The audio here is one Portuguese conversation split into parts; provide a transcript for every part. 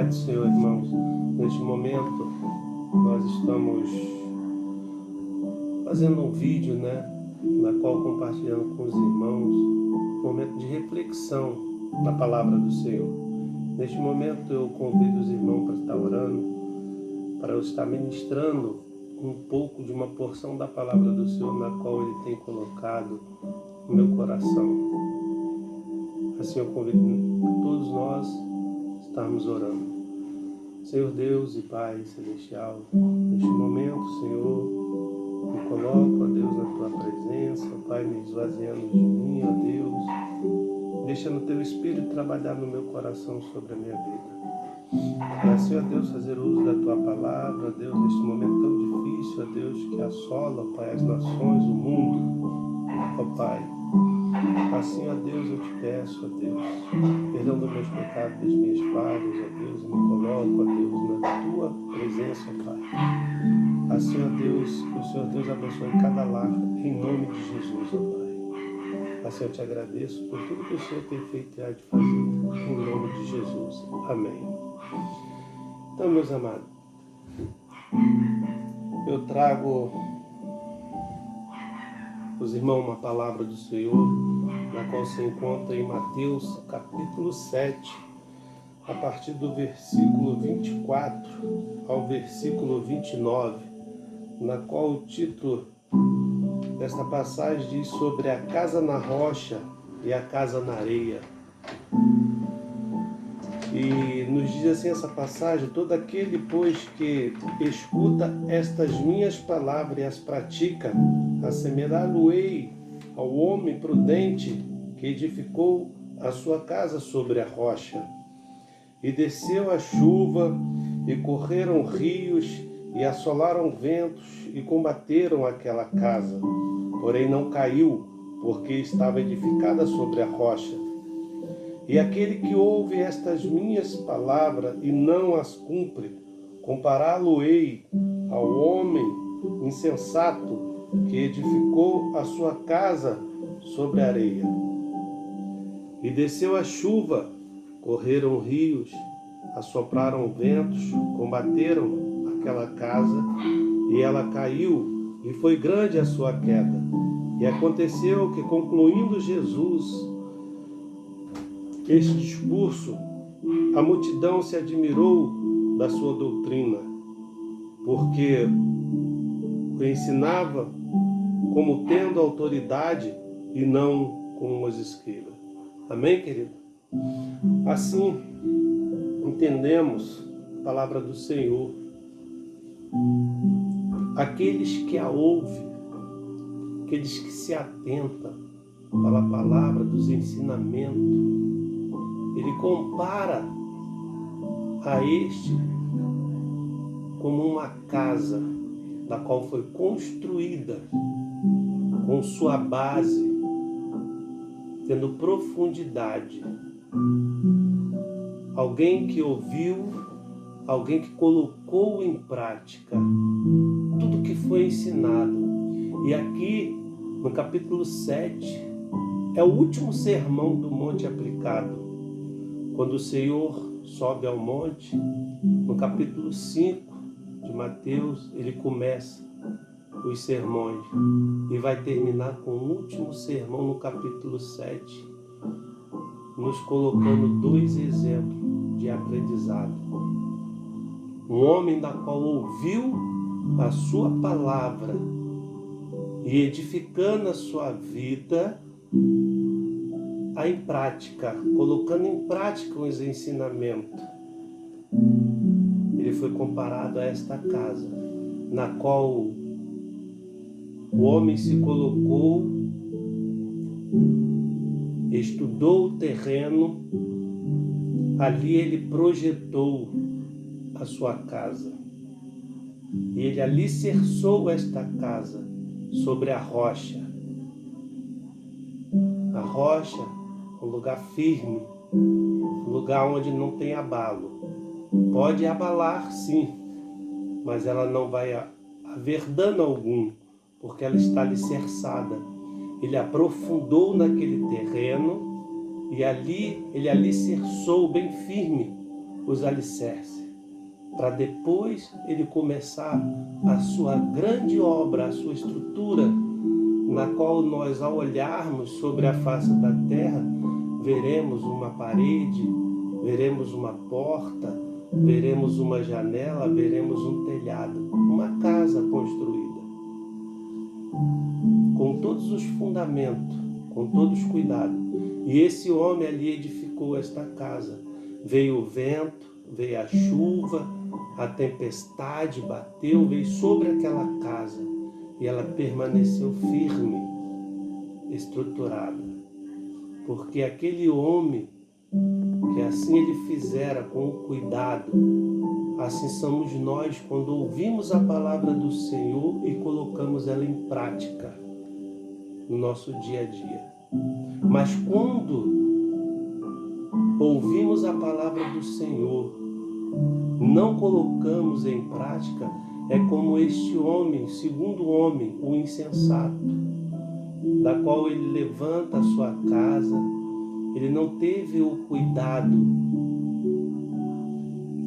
Pai do Senhor, irmãos, neste momento nós estamos fazendo um vídeo, na qual compartilhando com os irmãos um momento de reflexão na palavra do Senhor. Neste momento eu convido os irmãos para estar orando, para eu estar ministrando um pouco de uma porção da palavra do Senhor na qual Ele tem colocado no meu coração. Assim eu convido todos nós a estarmos orando. Senhor Deus e Pai Celestial, neste momento, Senhor, me coloco, ó Deus, na Tua presença, Pai, me esvaziando de mim, ó Deus, deixando Teu Espírito trabalhar no meu coração sobre a minha vida. Para assim, ó Deus, fazer uso da Tua palavra, ó Deus, neste momento tão difícil, ó Deus, que assola, ó Pai, as nações, o mundo, ó Pai. Assim, ó Deus, eu te peço, ó Deus, perdão dos meus pecados, das minhas falhas, ó Deus, e me coloco, ó Deus, na Tua presença, ó Pai. Assim, ó Deus, que o Senhor Deus abençoe cada lar, em nome de Jesus, ó Pai. Assim eu te agradeço por tudo que o Senhor tem feito e há de fazer, em nome de Jesus. Amém. Então, meus amados, eu trago os irmãos uma palavra do Senhor, na qual se encontra em Mateus capítulo 7, a partir do versículo 24 ao versículo 29, na qual o título desta passagem diz sobre a casa na rocha e a casa na areia. E nos diz assim essa passagem: todo aquele, pois, que escuta estas minhas palavras e as pratica, assemelhá-lo-ei ao homem prudente que edificou a sua casa sobre a rocha. E desceu a chuva, e correram rios, e assolaram ventos, e combateram aquela casa. Porém não caiu, porque estava edificada sobre a rocha. E aquele que ouve estas minhas palavras e não as cumpre, compará-lo-ei ao homem insensato que edificou a sua casa sobre a areia. E desceu a chuva, correram rios, assopraram ventos, combateram aquela casa, e ela caiu, e foi grande a sua queda. E aconteceu que, concluindo Jesus este discurso, a multidão se admirou da sua doutrina, porque o ensinava como tendo autoridade e não como os escribas. Amém, querido? Assim, entendemos a palavra do Senhor. Aqueles que a ouvem, aqueles que se atentam para a palavra dos ensinamentos, ele compara a este como uma casa da qual foi construída com sua base, tendo profundidade. Alguém que ouviu, alguém que colocou em prática tudo que foi ensinado. E aqui, no capítulo 7, é o último sermão do monte aplicado. Quando o Senhor sobe ao monte, no capítulo 5 de Mateus, ele começa os sermões e vai terminar com o último sermão no capítulo 7, nos colocando dois exemplos de aprendizado. Um homem da qual ouviu a sua palavra e edificando a sua vida em prática, colocando em prática os ensinamentos. Ele foi comparado a esta casa, na qual o homem se colocou, estudou o terreno, ali ele projetou a sua casa. E ele alicerçou esta casa sobre a rocha. A rocha, um lugar firme, um lugar onde não tem abalo. Pode abalar, sim, mas ela não vai haver dano algum, porque ela está alicerçada. Ele aprofundou naquele terreno e ali ele alicerçou bem firme os alicerces, para depois ele começar a sua grande obra, a sua estrutura, na qual nós, ao olharmos sobre a face da terra, veremos uma parede, veremos uma porta, veremos uma janela, veremos um telhado, uma casa construída, com todos os fundamentos, com todos os cuidados. E esse homem ali edificou esta casa. Veio o vento, veio a chuva, a tempestade bateu, veio sobre aquela casa e ela permaneceu firme, estruturada. Porque aquele homem, que assim ele fizera com o cuidado, assim somos nós quando ouvimos a palavra do Senhor e colocamos ela em prática no nosso dia a dia. Mas quando ouvimos a palavra do Senhor, não colocamos em prática, é como este homem, segundo homem, o insensato, da qual ele levanta a sua casa, ele não teve o cuidado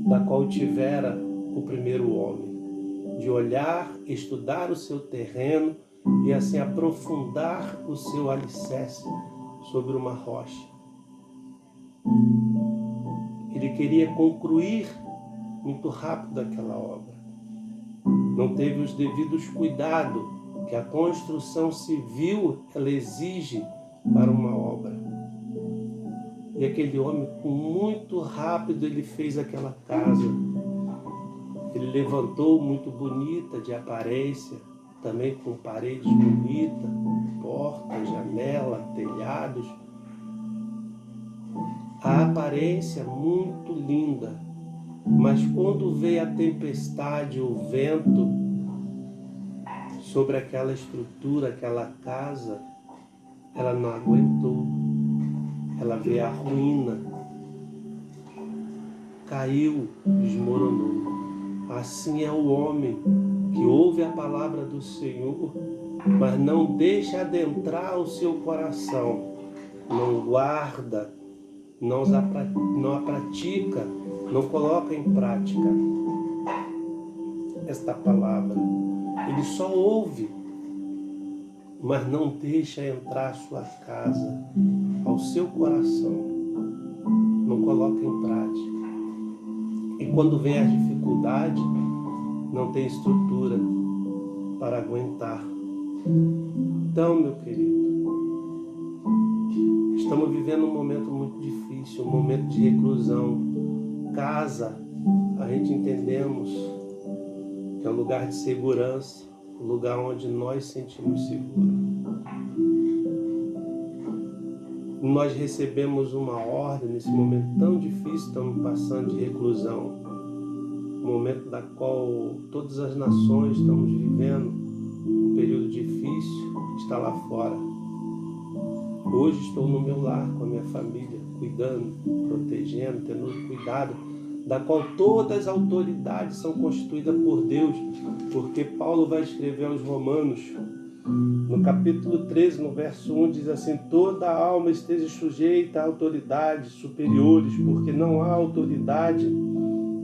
da qual tivera o primeiro homem, de olhar, estudar o seu terreno e assim aprofundar o seu alicerce sobre uma rocha. Ele queria concluir muito rápido aquela obra. Não teve os devidos cuidados que a construção civil ela exige para uma obra. E aquele homem, com muito rápido, ele fez aquela casa. Ele levantou muito bonita de aparência, também com paredes bonitas, portas, janela, telhados. A aparência muito linda, mas quando veio a tempestade, o vento sobre aquela estrutura, aquela casa, ela não aguentou. Ela veio a ruína, caiu, desmoronou. Assim é o homem que ouve a palavra do Senhor, mas não deixa adentrar o seu coração, não guarda, não a pratica, não coloca em prática esta palavra. Ele só ouve, mas não deixa entrar a sua casa, ao seu coração, não coloca em prática. E quando vem a dificuldade, não tem estrutura para aguentar. Então, meu querido, estamos vivendo um momento muito difícil, um momento de reclusão. Casa, a gente entendemos que é um lugar de segurança, um lugar onde nós sentimos seguros. Nós recebemos uma ordem nesse momento tão difícil, estamos passando de reclusão, um momento da qual todas as nações estamos vivendo, um período difícil, está lá fora. Hoje estou no meu lar com a minha família, cuidando, protegendo, tendo cuidado, da qual todas as autoridades são constituídas por Deus, porque Paulo vai escrever aos Romanos, no capítulo 13, no verso 1, diz assim: toda alma esteja sujeita a autoridades superiores, porque não há autoridade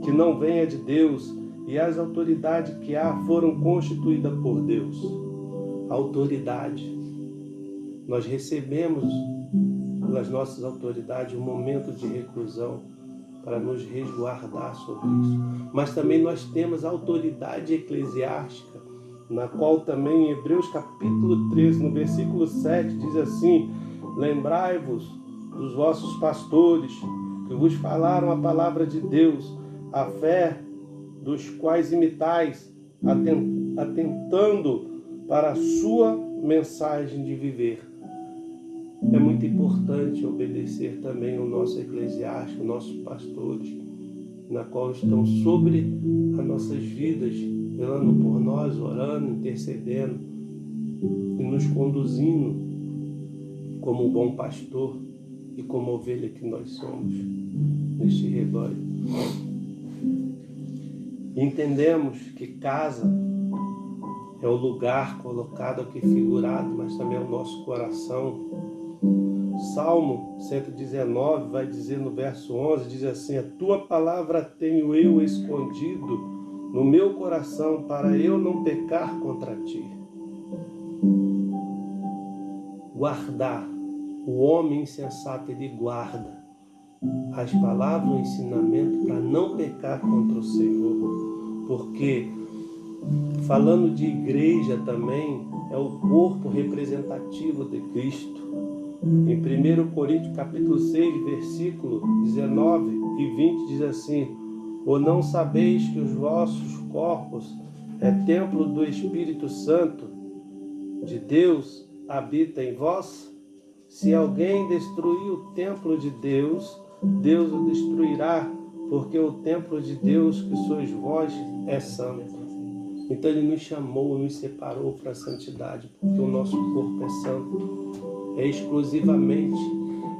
que não venha de Deus, e as autoridades que há foram constituídas por Deus. Autoridade. Nós recebemos pelas nossas autoridades um momento de reclusão para nos resguardar sobre isso. Mas também nós temos a autoridade eclesiástica, na qual também em Hebreus capítulo 13, no versículo 7, diz assim: lembrai-vos dos vossos pastores, que vos falaram a palavra de Deus, a fé dos quais imitais, atentando para a sua mensagem de viver. É muito importante obedecer também ao nosso eclesiástico, nossos pastores, na qual estão sobre as nossas vidas, velando por nós, orando, intercedendo e nos conduzindo como um bom pastor e como ovelha que nós somos neste rebanho. Entendemos que casa é o lugar colocado aqui figurado, mas também é o nosso coração. Salmo 119 vai dizer no verso 11, diz assim: a tua palavra tenho eu escondido no meu coração para eu não pecar contra ti. Guardar. O homem insensato, ele guarda as palavras, o ensinamento para não pecar contra o Senhor. Porque, falando de igreja também, é o corpo representativo de Cristo. Em 1 Coríntios capítulo 6, versículo 19 e 20 diz assim: ou não sabeis que os vossos corpos é templo do Espírito Santo de Deus, habita em vós? Se alguém destruir o templo de Deus, Deus o destruirá, porque o templo de Deus que sois vós é santo. Então ele nos chamou, nos separou para a santidade, porque o nosso corpo é santo, é exclusivamente.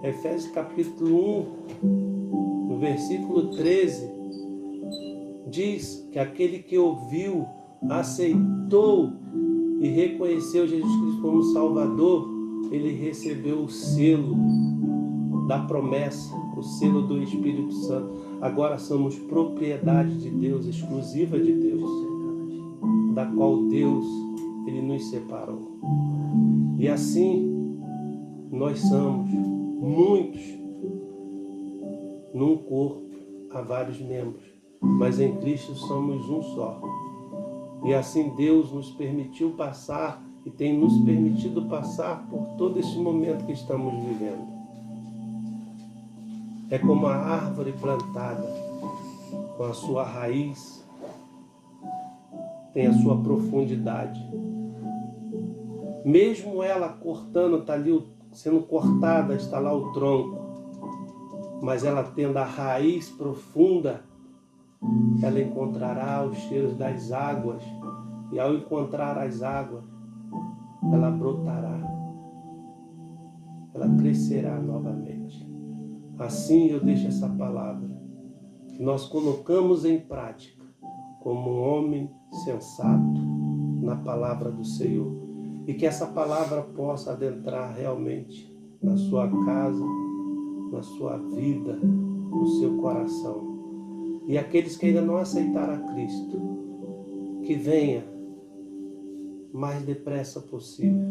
Efésios capítulo 1, no versículo 13, diz que aquele que ouviu, aceitou e reconheceu Jesus Cristo como Salvador, ele recebeu o selo da promessa, o selo do Espírito Santo. Agora somos propriedade de Deus, exclusiva de Deus, da qual Deus, ele nos separou. E assim, nós somos muitos num corpo, há vários membros, mas em Cristo somos um só. E assim Deus nos permitiu passar e tem nos permitido passar por todo esse momento que estamos vivendo. É como a árvore plantada, com a sua raiz, tem a sua profundidade. Mesmo ela cortando, está ali sendo cortada, está lá o tronco, mas ela tendo a raiz profunda, ela encontrará os cheiros das águas, e ao encontrar as águas, ela brotará, ela crescerá novamente. Assim eu deixo essa palavra, que nós colocamos em prática, como um homem sensato, na palavra do Senhor, e que essa palavra possa adentrar realmente na sua casa, na sua vida, no seu coração. E aqueles que ainda não aceitaram a Cristo, que venha mais depressa possível,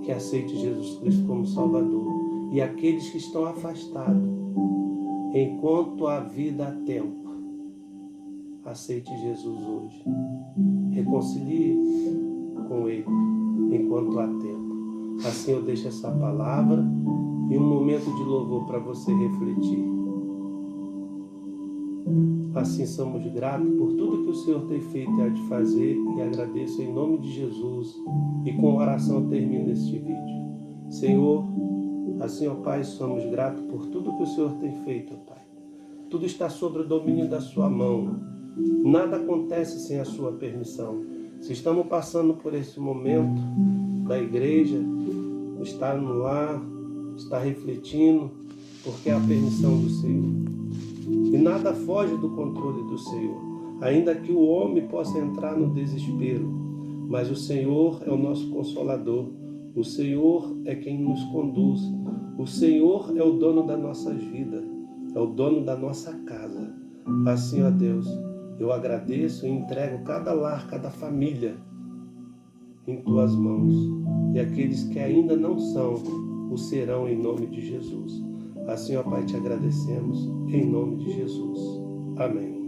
que aceite Jesus Cristo como Salvador. E aqueles que estão afastados, enquanto a vida há tempo, aceite Jesus hoje. Reconcilie com Ele enquanto há tempo. Assim eu deixo essa palavra e um momento de louvor para você refletir. Assim somos gratos por tudo que o Senhor tem feito e há de fazer, e agradeço em nome de Jesus. E com oração eu termino este vídeo. Senhor, assim, ó Pai, somos gratos por tudo que o Senhor tem feito, ó Pai. Tudo está sob o domínio da sua mão. Nada acontece sem a sua permissão. Se estamos passando por esse momento da igreja, estar no lar, estar refletindo, porque é a permissão do Senhor. E nada foge do controle do Senhor, ainda que o homem possa entrar no desespero. Mas o Senhor é o nosso Consolador, o Senhor é quem nos conduz, o Senhor é o dono das nossas vidas, é o dono da nossa casa. Assim, ó Deus, eu agradeço e entrego cada lar, cada família em Tuas mãos. E aqueles que ainda não são, o serão em nome de Jesus. Assim, ó Pai, te agradecemos em nome de Jesus. Amém.